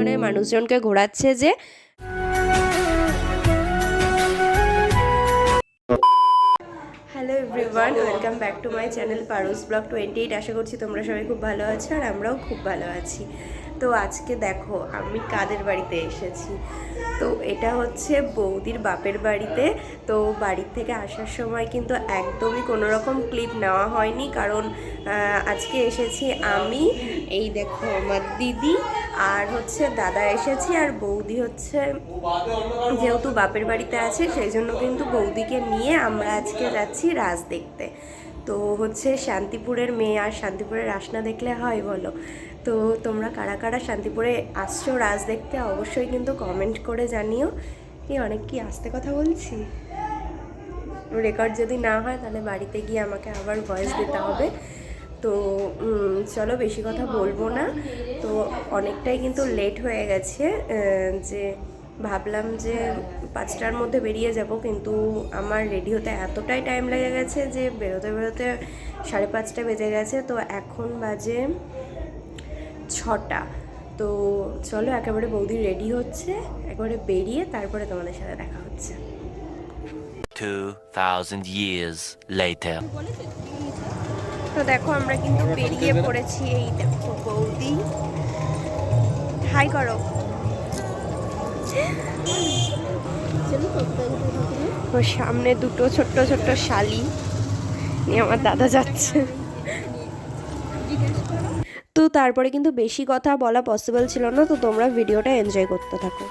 পরিমাণে মানুষজনকে ঘোরাচ্ছে যে। Hello everyone, welcome back to my channel Paru's vlog 28। আশা করছি তোমরা সবাই খুব ভালো আছো আর আমরাও খুব ভালো আছি। তো আজকে দেখো আমি কাদের বাড়িতে এসেছি। তো এটা হচ্ছে বৌদির বাপের বাড়িতে। তো বাড়ির থেকে আসার সময় কিন্তু একদমই কোনো রকম ক্লিপ নেওয়া হয়নি, কারণ আজকে এসেছি আমি, এই দেখো আমার দিদি আর হচ্ছে দাদা এসেছি, আর বৌদি হচ্ছে যেহেতু বাপের বাড়িতে আছে সেই জন্য কিন্তু বৌদিকে নিয়ে আমরা আজকে যাচ্ছি রাজ দেখতে। তো হচ্ছে শান্তিপুরের মেয়ে আর শান্তিপুরের রাস না দেখলে হয় বলো? তো তোমরা কারা কারা শান্তিপুরে আসছো রাজ দেখতে অবশ্যই কিন্তু কমেন্ট করে জানিও। অনেক কি আস্তে কথা বলছি, রেকর্ড যদি না হয় তাহলে বাড়িতে গিয়ে আমাকে আবার ভয়েস দিতে হবে। তো চলো বেশি কথা বলবো না। তো অনেকটাই কিন্তু লেট হয়ে গেছে, যে ভাবলাম যে 5টার মধ্যে বেরিয়ে যাব, কিন্তু আমার রেডি হতে এতটাই টাইম লেগে গেছে যে বেরোতে বেরোতে 5:30 বেজে গেছে। তো এখন বাজে 6টা। তো চলো একেবারে বৌদি রেডি হচ্ছে, একবারে বেরিয়ে তারপরে তোমাদের সাথে দেখা হচ্ছে। 2000 years later. তো দেখো আমরা কিন্তু বেরিয়ে পড়েছি। এই দেখো বৌদি, হাই করো। ওর সামনে দুটো ছোট্ট ছোট্ট শালি নিয়ে আমার দাদা যাচ্ছে। তো তারপরে কিন্তু বেশি কথা বলা পসিবল ছিল না, তো তোমরা ভিডিওটা এনজয় করতে থাকো।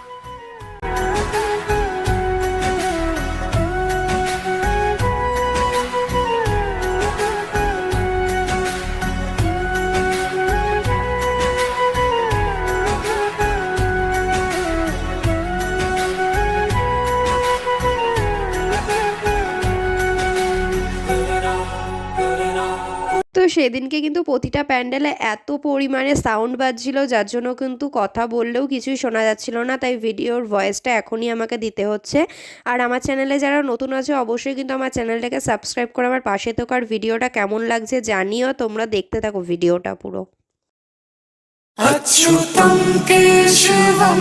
তো সেদিনকে কিন্তু প্রতিটা প্যান্ডেলে এত পরিমাণে সাউন্ড বাজছিল, যার জন্য কিন্তু কথা বললেও কিছুই শোনা যাচ্ছিল না, তাই ভিডিওর ভয়েসটা এখনই আমাকে দিতে হচ্ছে। আর আমার চ্যানেলে যারা নতুন আছে অবশ্যই কিন্তু আমার চ্যানেলটাকে সাবস্ক্রাইব করে আমার পাশে থাকো। আর ভিডিওটা কেমন লাগছে জানিও, তোমরা দেখতে থাকো ভিডিওটা পুরো। अच्युतं केशवं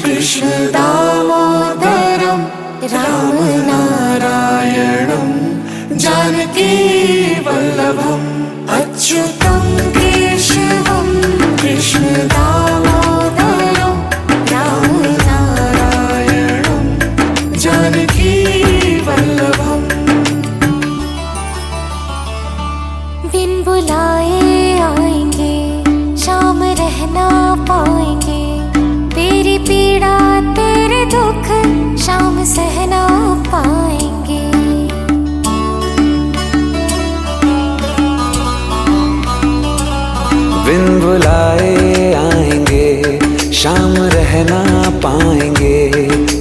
कृष्ण दामोदरं रामनारायणं जानकी वल्लभम् अच्युतं केशवं कृष्ण दामोदरं रामनारायणं जानकी वल्लभम् बिन बुलाए आएंगे शाम रहना पाएंगे तेरी पीड़ा तेरे दुख शाम सहना पाएंगे बिन बुलाए आएंगे शाम रहना पाएंगे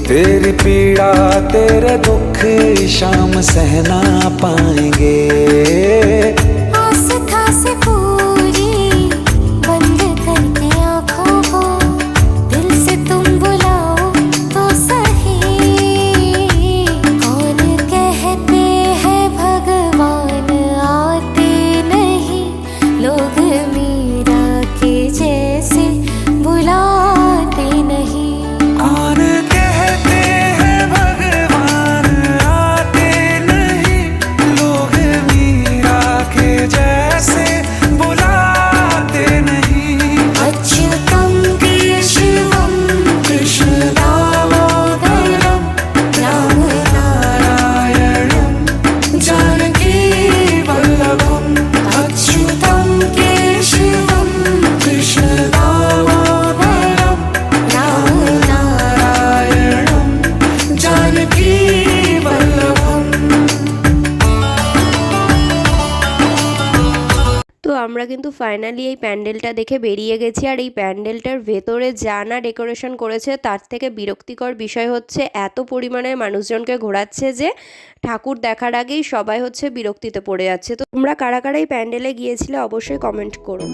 तेरी पीड़ा तेरे दुख शाम सहना पाएंगे आस्था से पूरी बंद करके आँखों को दिल से तुम बुलाओ तो सही कौन कहते हैं भगवान आते नहीं लोग मीरा के जैसे बुलाते नहीं कौन कहते हैं भगवान आते नहीं लोग मीरा के जैसे बुलाते नहीं अच्युतं केशवं कृष्ण दामोदरं रामनारायणं जानकी वल्लभम् अच्युतं केशवं कृष्ण दामोदरं रामनारायणं जानकी वल्लभम् তো আমরা কিন্তু ফাইনালি এই প্যান্ডেলটা দেখে বেরিয়ে গেছি। আর এই প্যান্ডেলটার ভেতরে যা না ডেকোরেশন করেছে তার থেকে বিরক্তিকর বিষয় হচ্ছে এত পরিমাণে মানুষজনকে ঘোরাচ্ছে যে ঠাকুর দেখার আগেই সবাই হচ্ছে বিরক্তিতে পড়ে যাচ্ছে। তো তোমরা কারা কারা এই প্যান্ডেলে গিয়েছিলে অবশ্যই কমেন্ট করো।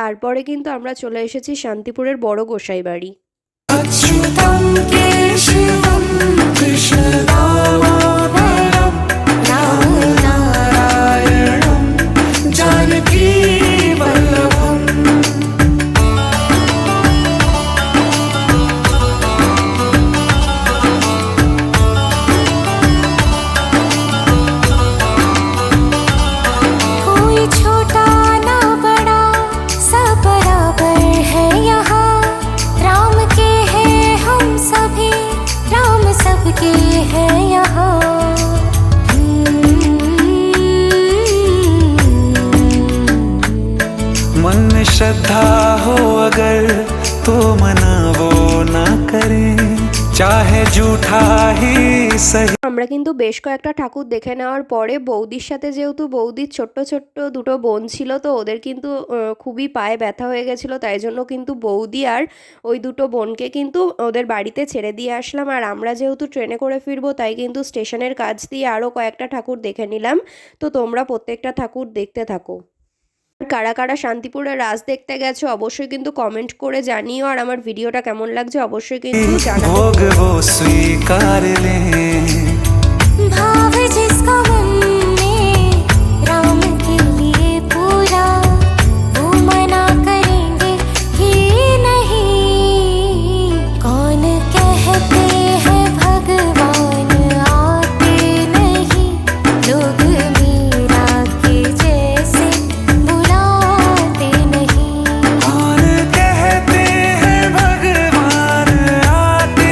তারপরে কিন্তু আমরা চলে এসেছি শান্তিপুরের বড় গোসাই বাড়ি। अच्युतं केशवं कृष्णदामोदरं राम नारायणं जानकी वल्लभम्। कोई छोटा ना बड़ा सब बराबर है यहाँ। राम के हैं हम सभी, राम सबके हैं यहाँ। मन में श्रद्धा हो अगर तो मना वो ना करें, चाहे झूठा ही सही। আমরা কিন্তু বেশ কয়েকটা ঠাকুর দেখে নেওয়ার পরে বৌদির সাথে, যেহেতু বৌদির ছোট্ট ছোট্ট দুটো বোন ছিল, তো ওদের কিন্তু খুবই পায়ে ব্যথা হয়ে গেছিলো, তাই জন্য কিন্তু বৌদি আর ওই দুটো বোনকে কিন্তু ওদের বাড়িতে ছেড়ে দিয়ে আসলাম। আর আমরা যেহেতু ট্রেনে করে ফিরবো, তাই কিন্তু স্টেশনের কাছ দিয়ে আরও কয়েকটা ঠাকুর দেখে নিলাম। তো তোমরা প্রত্যেকটা ঠাকুর দেখতে থাকো। কারা কারা শান্তিপুরের রাস দেখতে গেছো অবশ্যই কিন্তু কমেন্ট করে জানিও, আর আমার ভিডিওটা কেমন লাগছে অবশ্যই কিন্তু জানাও। भोग वो स्वीकार लें, भाव जिसका मन में राम के लिए पूरा, वो मना करेंगे ही नहीं। कौन कहते हैं भगवान आते नहीं, लोग मीरा के जैसे बुलाते नहीं। कौन कहते हैं भगवान आते।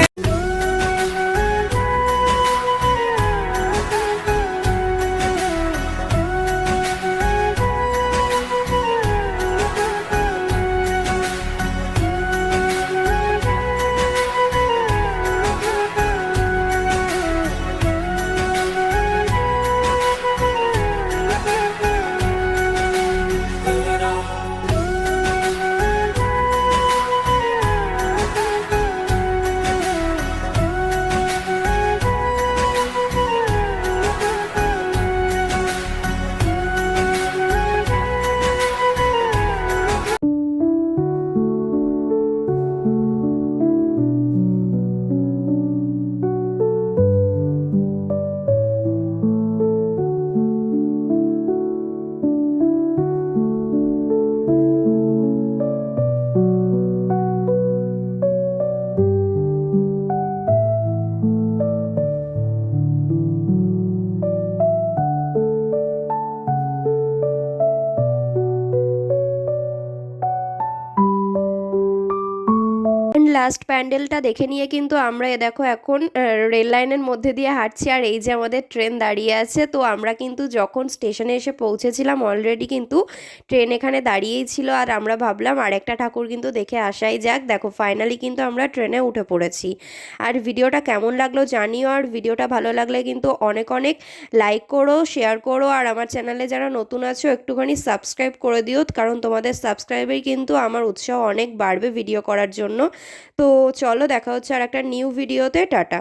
লাস্ট প্যান্ডেলটা দেখে নিয়ে কিন্তু আমরা দেখো এখন রেল লাইনের মধ্যে দিয়ে হাঁটছি, আর এই যে আমাদের ট্রেন দাঁড়িয়ে আছে। তো আমরা কিন্তু যখন স্টেশনে এসে পৌঁছেছিলাম অলরেডি কিন্তু ট্রেন এখানে দাঁড়িয়েই ছিল, আর আমরা ভাবলাম আরেকটা ঠাকুর কিন্তু দেখে আসাই যাক। দেখো ফাইনালি কিন্তু আমরা ট্রেনে উঠে পড়েছি। আর ভিডিওটা কেমন লাগলো জানিও, আর ভিডিওটা ভালো লাগলে কিন্তু অনেক অনেক লাইক করো, শেয়ার করো, আর আমার চ্যানেলে যারা নতুন আছো একটুখানি সাবস্ক্রাইব করে দিও, কারণ তোমাদের সাবস্ক্রাইবেই কিন্তু আমার উৎসাহ অনেক বাড়বে ভিডিও করার জন্য। তো চলো দেখা হচ্ছে আর একটা নিউ ভিডিওতে। টাটা।